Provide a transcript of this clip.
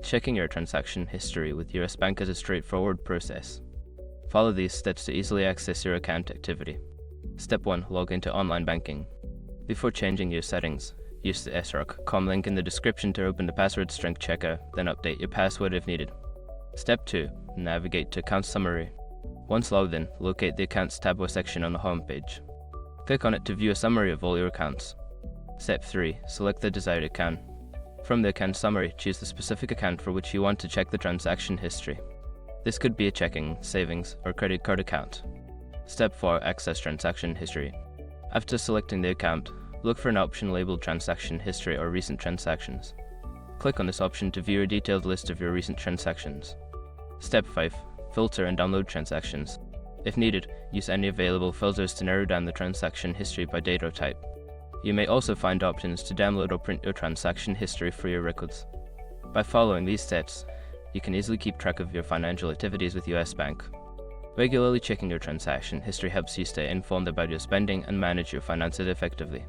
Checking your transaction history with US Bank is a straightforward process. Follow these steps to easily access your account activity. Step 1. Log into online banking. Before changing your settings, use the sroc.com link in the description to open the password strength checker, then update your password if needed. Step 2. Navigate to Account Summary. Once logged in, locate the Accounts tab or section on the home page. Click on it to view a summary of all your accounts. Step 3. Select the desired account. From the account summary, choose the specific account for which you want to check the transaction history. This could be a checking, savings, or credit card account. Step 4. Access transaction history. After selecting the account, look for an option labeled Transaction History or Recent Transactions. Click on this option to view a detailed list of your recent transactions. Step 5. Filter and download transactions. If needed, use any available filters to narrow down the transaction history by date or type. You may also find options to download or print your transaction history for your records. By following these steps, you can easily keep track of your financial activities with US Bank. Regularly checking your transaction history helps you stay informed about your spending and manage your finances effectively.